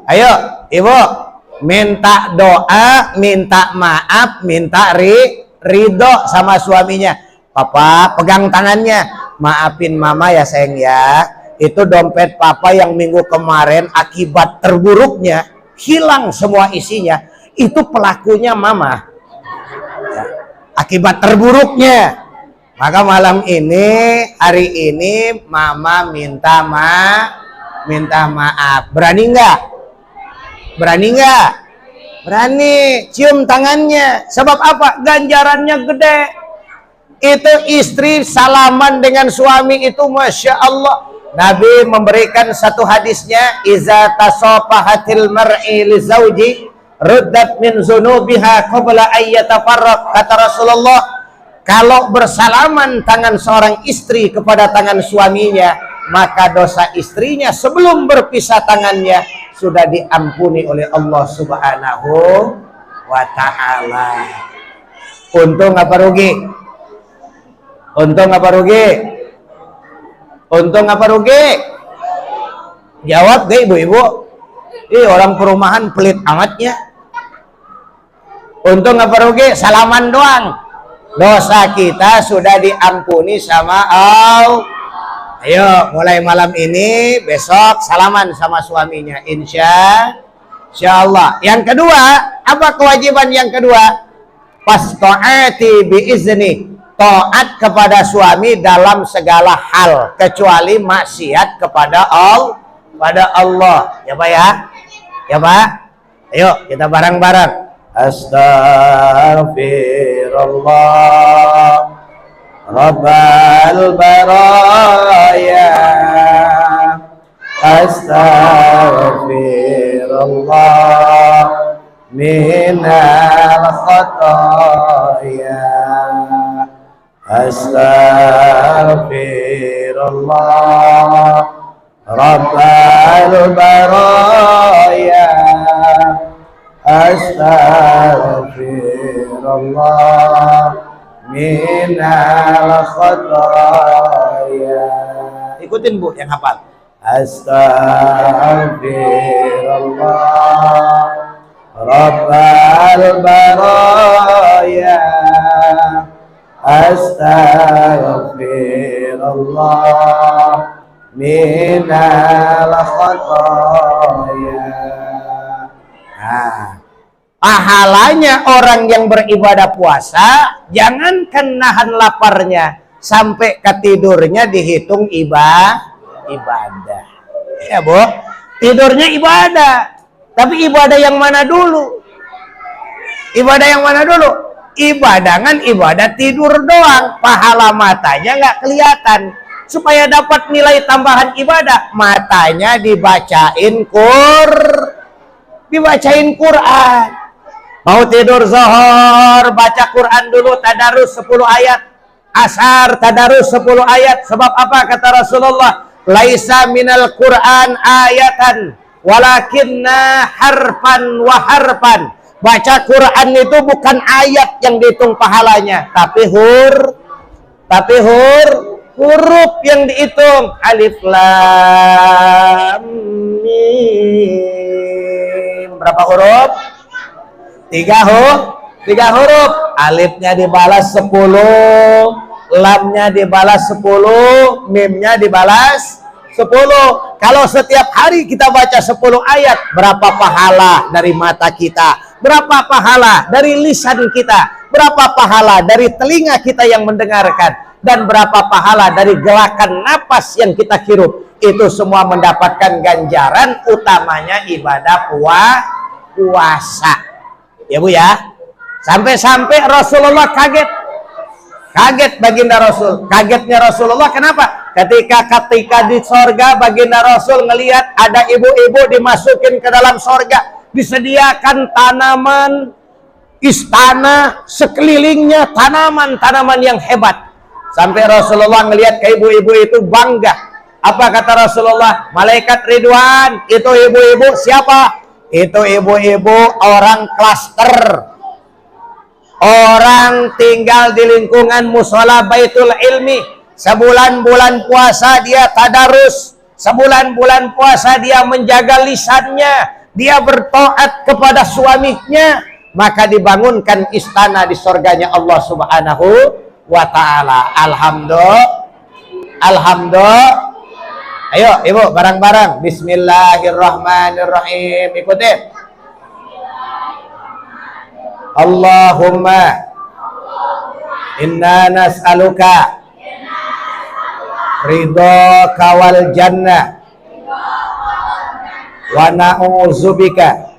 Ayo, Ibu, minta doa, minta maaf, minta ridho sama suaminya. Papa pegang tangannya, maafin mama ya sayang ya. Itu dompet papa yang minggu kemarin akibat terburuknya hilang semua isinya. Itu pelakunya mama. Ya, akibat terburuknya. Maka malam ini, hari ini mama minta maaf. Berani nggak? Berani. Cium tangannya. Sebab apa? Ganjarannya gede. Itu istri salaman dengan suami itu Masya Allah. Nabi memberikan satu hadisnya, iza tasafahatil mar'i li zawji ruddat min zunubiha qabla ayyatafarraq. Kata Rasulullah, kalau bersalaman tangan seorang istri kepada tangan suaminya, maka dosa istrinya sebelum berpisah tangannya sudah diampuni oleh Allah Subhanahu wa ta'ala. Untung apa rugi? Jawab deh ibu-ibu. Orang perumahan pelit amatnya. Untung apa rugi? Salaman doang. Dosa kita sudah diampuni sama Allah. Ayo mulai malam ini, besok salaman sama suaminya, insya Allah. Yang kedua, apa kewajiban yang kedua? Pasto'ati biizni, taat kepada suami dalam segala hal kecuali maksiat kepada Allah. Ya Pak ya? Ya Pak? Ayo kita bareng-bareng. Astaghfirullah Rabbal baraya, astaghfirullah minal khataya, astaghfirullah Rabbal baraya, astaghfirullah minal khataya. Ikutin Bu yang hafal. Astaghfirullah Rabbal baraya, astaghfirullah minal khataya. Pahalanya orang yang beribadah puasa, jangankan nahan laparnya, sampai ketidurnya dihitung ibadah. Ya Bu, tidurnya ibadah. Tapi ibadah yang mana dulu? Ibadah tidur doang, pahala matanya nggak kelihatan. Supaya dapat nilai tambahan ibadah, matanya dibacain Quran. Mau tidur zuhur, baca Quran dulu, tadarus 10 ayat. Asar, tadarus 10 ayat. Sebab apa kata Rasulullah? Laisa minal Quran ayatan, walakinna harfan wa harfan. Baca Quran itu bukan ayat yang dihitung pahalanya, tapi huruf yang dihitung. Alif lam mim. Berapa huruf? 3 huruf. Alifnya dibalas 10, lamnya dibalas 10, mimnya dibalas 10. Kalau setiap hari kita baca 10 ayat, berapa pahala dari mata kita? Berapa pahala dari lisan kita? Berapa pahala dari telinga kita yang mendengarkan? Dan berapa pahala dari gerakan napas yang kita hirup? Itu semua mendapatkan ganjaran, utamanya ibadah puasa. Ya Bu ya. Sampai-sampai Rasulullah kaget baginda Rasul. Kagetnya Rasulullah kenapa? Ketika di sorga baginda Rasul ngelihat ada ibu-ibu dimasukin ke dalam sorga, disediakan tanaman, istana, sekelilingnya tanaman-tanaman yang hebat. Sampai Rasulullah ngelihat ke ibu-ibu itu bangga. Apa kata Rasulullah? Malaikat Ridwan, itu ibu-ibu siapa? Itu ibu-ibu orang klaster. Orang tinggal di lingkungan musola Baitul Ilmi. Sebulan bulan puasa dia tadarus. Sebulan bulan puasa dia menjaga lisannya. Dia bertaat kepada suaminya. Maka dibangunkan istana di surganya Allah Subhanahu wa ta'ala. Alhamdulillah. Ayo ibu bareng-bareng. Bismillahirrahmanirrahim. Ikutin. Allahumma inna nas'aluka ridhaka wal jannah wa na'udzubika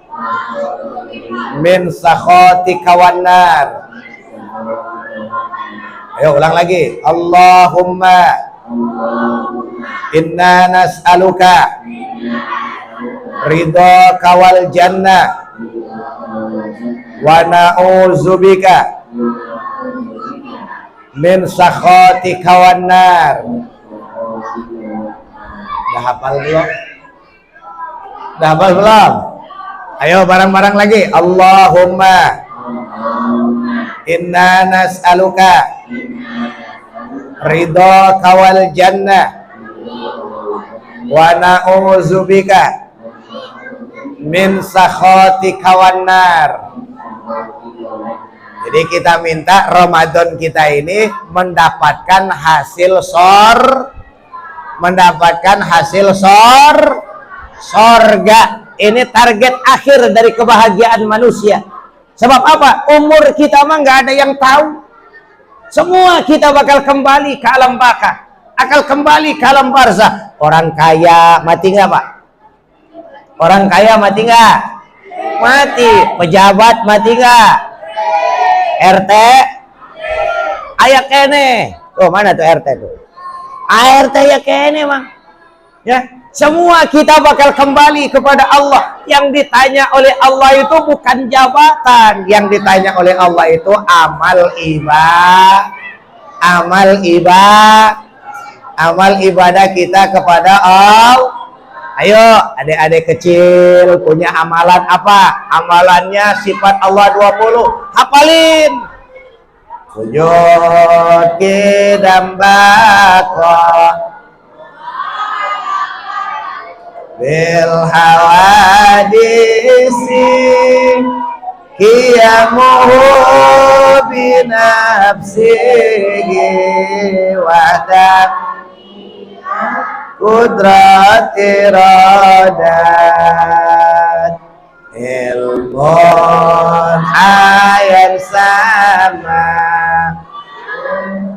min sakhatika wan nar. Ayo ulang lagi. Allahumma inna nas'aluka ridhaka wal jannah wa na'udzubika min sakhatika wan nar. Udah hafal belum? Udah hafal belum? Ayo bareng-bareng lagi. Allahumma inna nas'aluka ridhaka wal jannah wa na'udzubika min sakhatika wan nar. Jadi kita minta Ramadan kita ini mendapatkan hasil sorga. Ini target akhir dari kebahagiaan manusia. Sebab apa? Umur kita mah nggak ada yang tahu. Semua kita bakal kembali ke alam baka, akan kembali ke alam barzah. Orang kaya mati nggak Pak? Orang kaya mati nggak? Mati. Pejabat mati nggak? RT? Ayak kene. Oh mana tuh RT tuh? ART ya kene mang. Ya, semua kita bakal kembali kepada Allah. Yang ditanya oleh Allah itu bukan jabatan. Yang ditanya oleh Allah itu amal ibadah kita kepada Allah. Ayo adik-adik kecil punya amalan apa? Amalannya sifat Allah 20. Hafalin. Sujud kidambako bil hawadisi qiyamuhu binafsihi wadam kudrat iradat ilmun ayan sama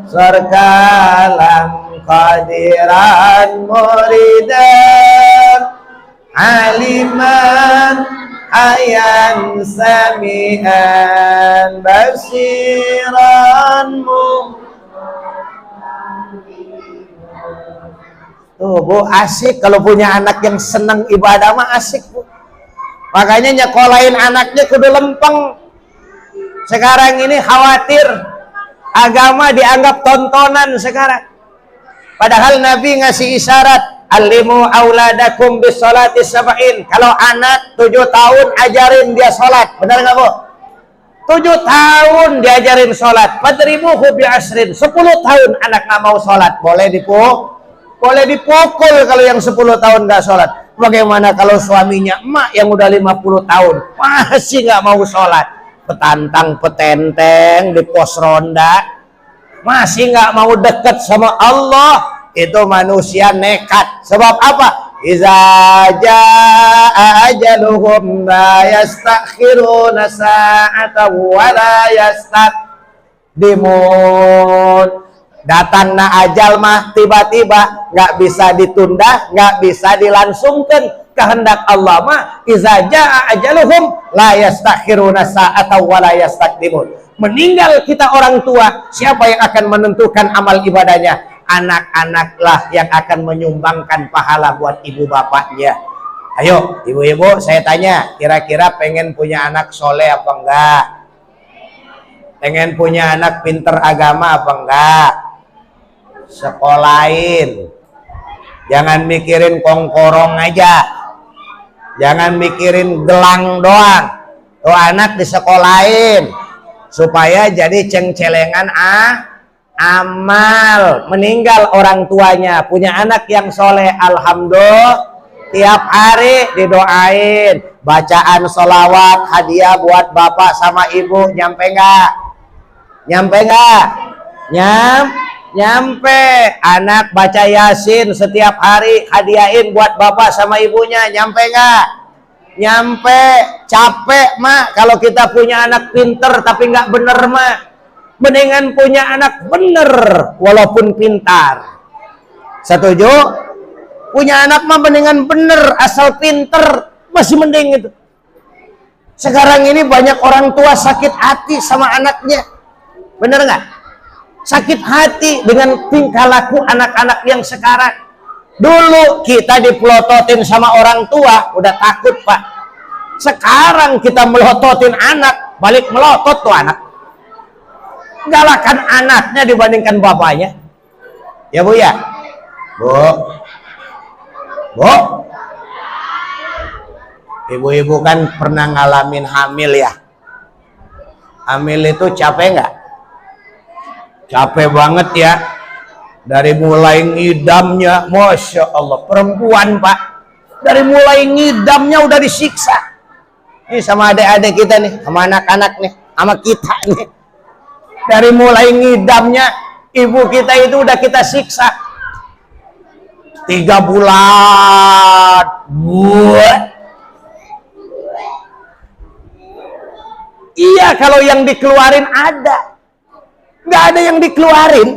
sarkalam qadiran muridan aliman ayan sami'an basiran Tuh Bu, asik kalau punya anak yang senang ibadah mah asik Bu. Makanya nyekolahin anaknya kudu lempeng. Sekarang ini khawatir agama dianggap tontonan sekarang. Padahal Nabi ngasih isyarat, alimu auladakum bis sholati sab'in. Kalau anak 7 tahun ajarin dia sholat. Benar nggak Bu? 7 tahun diajarin sholat. Fadribuhu bi asrin. 10 tahun anak nggak mau sholat. Boleh dipukul kalau yang 10 tahun nggak sholat. Bagaimana kalau suaminya emak yang udah 50 tahun masih nggak mau sholat? Petantang petenteng di pos ronda, masih nggak mau deket sama Allah. Itu manusia nekat. Sebab apa? Iza jaa ajaluhum la yastakhiruna sa'atan wa la yastaqdimun. Datangna ajal mah tiba-tiba, nggak bisa ditunda, nggak bisa dilangsungkan. Kehendak Allah mah iza jaa ajaluhum la yastakhiruna sa'atan wa la yastaqdimun. Meninggal kita orang tua, siapa yang akan menentukan amal ibadahnya? Anak-anaklah yang akan menyumbangkan pahala buat ibu bapaknya. Ayo ibu-ibu, saya tanya, kira-kira pengen punya anak soleh apa enggak? Pengen punya anak pinter agama apa enggak? Sekolahin. Jangan mikirin kongkorong aja, jangan mikirin gelang doang. Tuh anak disekolahin supaya jadi ceng-celengan amal. Meninggal orang tuanya, punya anak yang soleh, alhamdulillah tiap hari didoain, bacaan sholawat, hadiah buat bapak sama ibu. Nyampe nggak? Nyampe nggak? Nyampe. Anak baca yasin setiap hari, hadiahin buat bapak sama ibunya. Nyampe nggak? Nyampe. Capek mak kalau kita punya anak pinter tapi nggak bener mak. Mendingan punya anak bener walaupun pintar. Setuju? Punya anak mah mendingan bener asal pinter, masih mending itu. Sekarang ini banyak orang tua sakit hati sama anaknya. Bener nggak? Sakit hati dengan tingkah laku anak-anak yang sekarang. Dulu kita dipelototin sama orang tua, udah takut pak. Sekarang kita melototin anak, balik melotot tuh anak. Galakan anaknya dibandingkan bapaknya. Ya bu ya? Bu, ibu-ibu kan pernah ngalamin hamil ya? Hamil itu capek nggak? Capek banget ya. Dari mulai ngidamnya, Masya Allah, perempuan pak, dari mulai ngidamnya udah disiksa. Ini sama adik-adik kita nih, sama anak-anak nih, sama kita nih. Dari mulai ngidamnya, ibu kita itu udah kita siksa. 3 bulan. Iya, kalau yang dikeluarin ada. Nggak ada yang dikeluarin.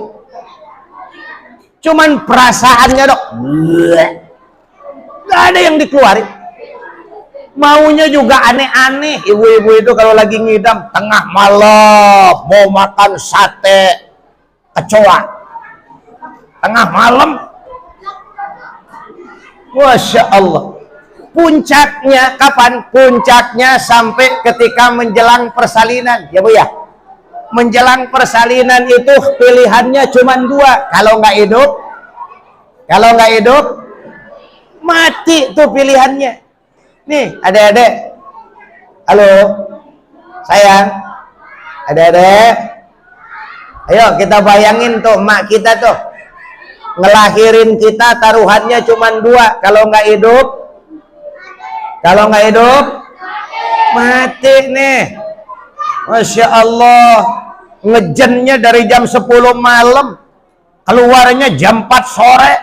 Cuman perasaannya dok. Nggak ada yang dikeluarin. Maunya juga aneh-aneh. Ibu-ibu itu kalau lagi ngidam, tengah malam mau makan sate kecoa. Tengah malam. Masya Allah. Puncaknya kapan? Puncaknya sampai ketika menjelang persalinan. Ya bu ya? Menjelang persalinan itu pilihannya cuma 2. Kalau nggak hidup, mati tuh pilihannya. Nih adik-adik, halo sayang, adik-adik, ayo kita bayangin tuh mak kita tuh ngelahirin kita, taruhannya cuma 2. Kalau nggak hidup, mati nih. Masya Allah, ngejennya dari jam 10 malam, keluarnya jam 4 sore.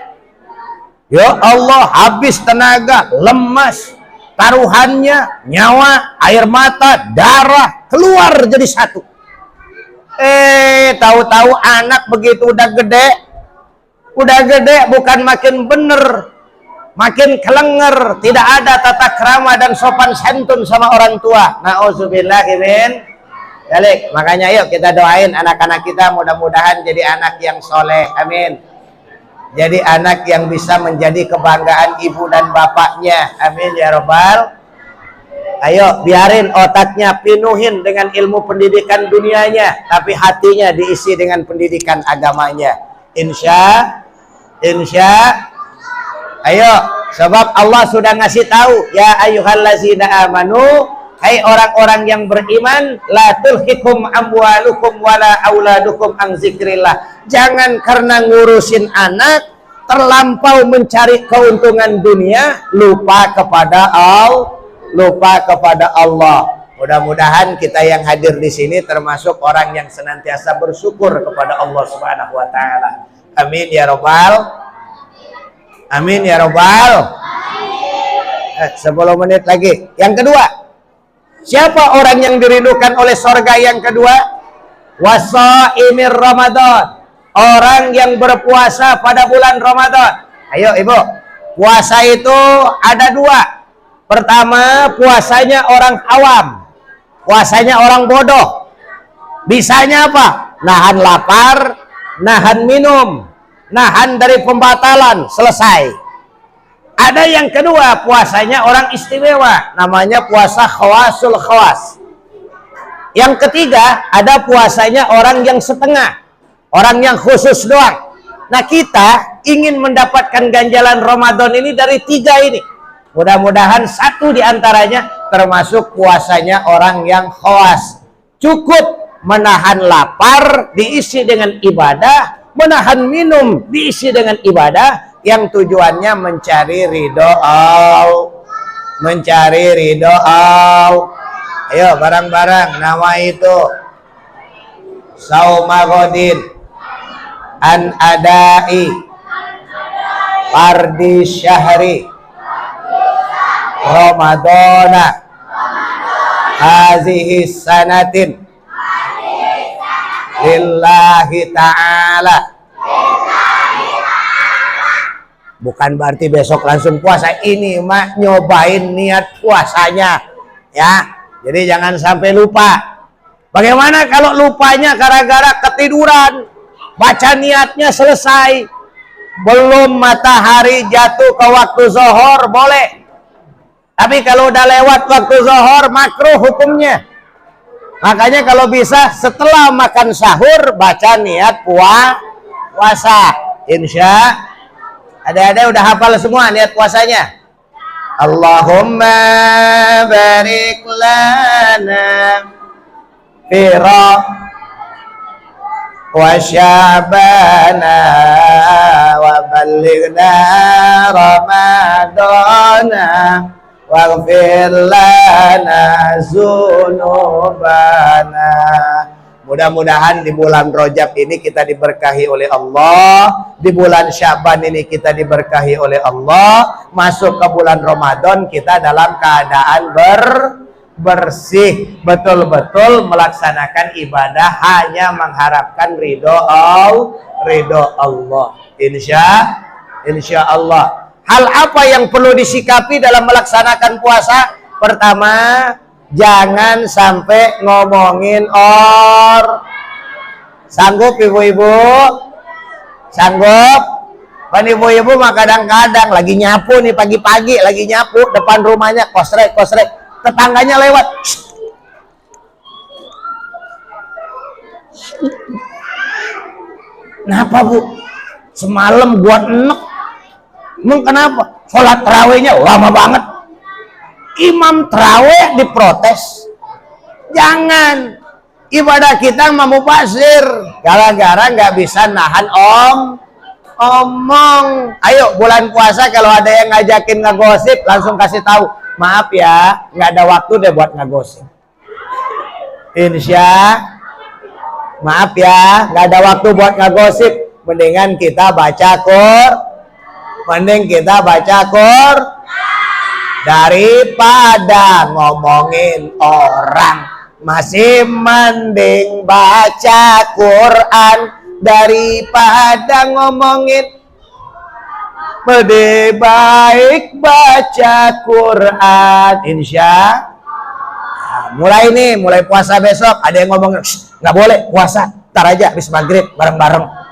Ya Allah, habis tenaga, lemas, taruhannya nyawa, air mata, darah, keluar jadi satu. Tahu-tahu anak begitu udah gede bukan makin bener, makin kelenger, tidak ada tata krama dan sopan santun sama orang tua. Nauzubillahi min dzalik. Makanya yuk kita doain anak-anak kita mudah-mudahan jadi anak yang soleh, amin. Jadi anak yang bisa menjadi kebanggaan ibu dan bapaknya, amin ya robbal. Ayo biarin otaknya pinuhin dengan ilmu pendidikan dunianya, tapi hatinya diisi dengan pendidikan agamanya. Insya. Ayo, sebab Allah sudah ngasih tahu, ya ayyuhallazina amanu, hai orang-orang yang beriman, la tulhikum amwalukum wala auladukum an zikrillah. Jangan karena ngurusin anak terlampau mencari keuntungan dunia, lupa kepada Allah. Mudah-mudahan kita yang hadir di sini termasuk orang yang senantiasa bersyukur kepada Allah Subhanahu wa taala. Amin ya robbal Amin ya robbal. 10 menit lagi. Yang kedua, siapa orang yang dirindukan oleh sorga yang kedua? Wasaimir Ramadan, orang yang berpuasa pada bulan Ramadan. Ayo ibu, puasa itu ada dua. Pertama, puasanya orang awam, puasanya orang bodoh. Bisanya apa? Nahan lapar, nahan minum, nahan dari pembatalan, selesai. Ada yang kedua, puasanya orang istimewa, namanya puasa khawasul khawas. Yang ketiga, ada puasanya orang yang setengah, orang yang khusus doang. Nah, kita ingin mendapatkan ganjalan Ramadan ini dari 3 ini. Mudah-mudahan satu di antaranya termasuk puasanya orang yang khawas. Cukup menahan lapar diisi dengan ibadah, menahan minum diisi dengan ibadah, yang tujuannya mencari ridho Allah, mencari ridho Allah. Ayo barang-barang, nama itu saumagodin an adai fardi syahri Ramadana hazihi sanatin lillahi ta'ala. Bukan berarti besok langsung puasa, ini mah nyobain niat puasanya ya. Jadi jangan sampai lupa. Bagaimana kalau lupanya gara-gara ketiduran? Baca niatnya selesai, belum matahari jatuh ke waktu zuhur boleh. Tapi kalau udah lewat waktu zuhur makruh hukumnya. Makanya kalau bisa setelah makan sahur baca niat puasa. Insya ada udah hafal semua niat puasanya. Allahumma barik lana fi wa sya'bana wa ballighna ramadana waghfir lana dzunubana. Mudah-mudahan di bulan Rajab ini kita diberkahi oleh Allah, di bulan Syaban ini kita diberkahi oleh Allah, masuk ke bulan Ramadan kita dalam keadaan bersih, betul-betul melaksanakan ibadah hanya mengharapkan ridho Allah. Insya Allah. Hal apa yang perlu disikapi dalam melaksanakan puasa? Pertama, jangan sampai ngomongin Sanggup ibu-ibu? Sanggup? Kan ibu-ibu mah kadang-kadang lagi nyapu nih, pagi-pagi lagi nyapu depan rumahnya, kosrek, tetangganya lewat. Kenapa bu? Semalam buat enek. Emang kenapa? Sholat tarawihnya lama banget. Imam tarawih diprotes. Jangan. Ibadah kita mubazir gara-gara nggak bisa nahan omong. Ayo bulan puasa kalau ada yang ngajakin ngegosip langsung kasih tahu. Maaf ya, nggak ada waktu deh buat ngegosip. Maaf ya, nggak ada waktu buat ngegosip. Mendingan kita baca Qur daripada ngomongin orang. Masih mending baca Quran daripada ngomongin. Lebih baik baca Quran. Mulai puasa besok. Ada yang ngomong nggak boleh puasa, ntar aja habis maghrib bareng-bareng.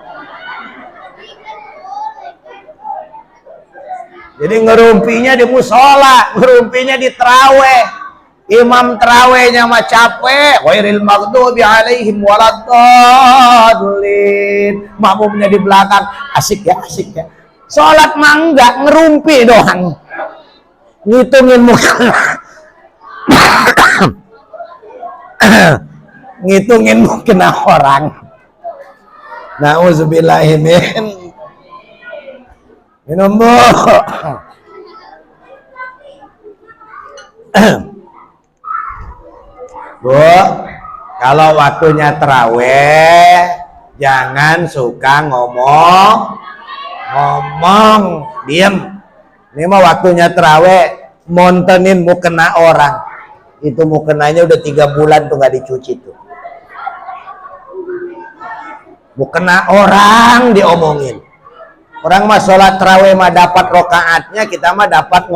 Jadi ngerumpinya di musola, ngerumpinya di tarawih. Imam tarawihnya mah capek, ghairil maghdubi alaihim waladdallin. Makmumnya di belakang, asik ya. Salat mah enggak, ngerumpi doang. Ngitungin muka. Ngitungin mukena orang. Nauzubillahi minum bu. Bu, kalau waktunya tarawih jangan suka ngomong ngomong, diem. Ini mah waktunya terawih, montenin mukena orang. Itu mukenanya udah 3 bulan tuh nggak dicuci tuh. Mukena orang diomongin. Orang mah sholat terawih mah dapat rokaatnya, kita mah dapat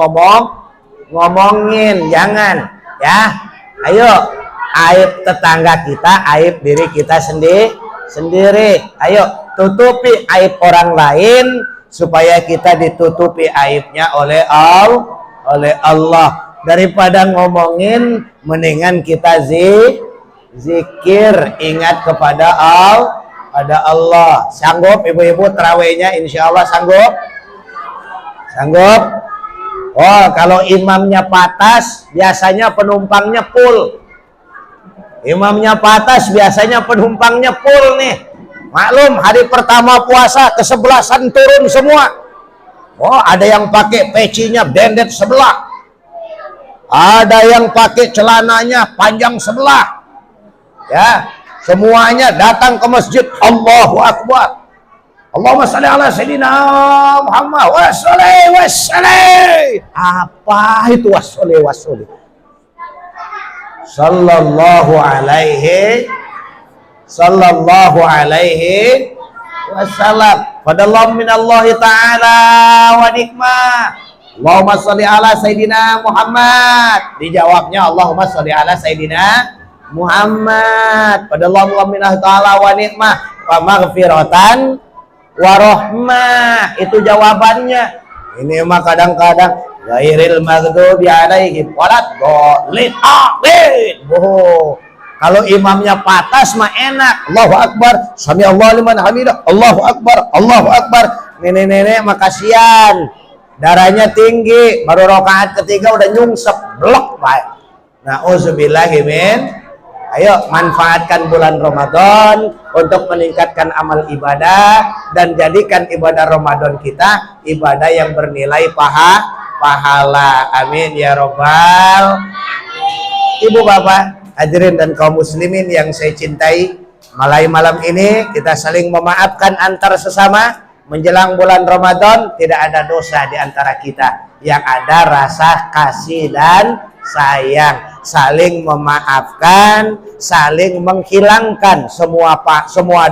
ngomongin. Jangan, ya. Ayo, aib tetangga kita, aib diri kita sendiri. Ayo, tutupi aib orang lain supaya kita ditutupi aibnya oleh Allah. Daripada ngomongin, mendingan kita zikir, ingat kepada Allah. Sanggup ibu-ibu terawihnya? Insya Allah sanggup. Oh, kalau imamnya patas, biasanya penumpangnya full. Imamnya patas, biasanya penumpangnya full nih. Maklum, hari pertama puasa kesebelasan turun semua. Oh, ada yang pakai pecinya bendet sebelah. Ada yang pakai celananya panjang sebelah. Ya, semuanya datang ke masjid. Allahu Akbar. Allahumma shalli ala sayyidina Muhammad wa salli. Apa itu wassalli? Sallallahu alaihi wasallam. Fadallahu minallahi ta'ala wa nikmah. Allahumma sholli ala sayyidina Muhammad. Dijawabnya Allahumma sholli ala sayyidina Muhammad. Fadallahu minallahi ta'ala wa nikmah wa maghfiratan wa rahmah. Itu jawabannya. Ini mah kadang-kadang ghairil maghdubi alaihim waladdallin. Amin. Kalau imamnya patas mah enak. Allahu Akbar, sami Allahu liman hamidah. Allahu Akbar, Allahu Akbar. Nenek-nenek mah kasihan. Darahnya tinggi, baru rakaat ketiga udah nyungsep, blok baik. Nauzubillahi min. Ayo manfaatkan bulan Ramadan untuk meningkatkan amal ibadah dan jadikan ibadah Ramadan kita ibadah yang bernilai pahala. Amin ya robbal. Ibu bapak, hadirin dan kaum muslimin yang saya cintai, malam ini kita saling memaafkan antar sesama. Menjelang bulan Ramadan tidak ada dosa di antara kita. Yang ada rasa kasih dan sayang, saling memaafkan, saling menghilangkan semua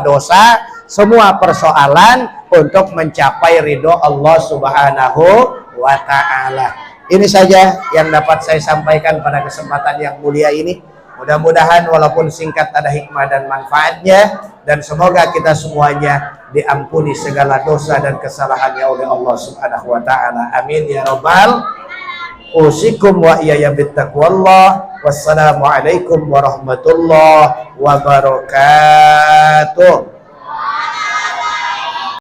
dosa, semua persoalan untuk mencapai ridho Allah Subhanahu wa ta'ala. Ini saja yang dapat saya sampaikan pada kesempatan yang mulia ini. Mudah-mudahan walaupun singkat ada hikmah dan manfaatnya, dan semoga kita semuanya diampuni segala dosa dan kesalahannya oleh Allah Subhanahu wa ta'ala. Amin ya rabbal. Usikum wa iyaya bittaqwallah. Wassalamualaikum warahmatullahi wabarakatuh.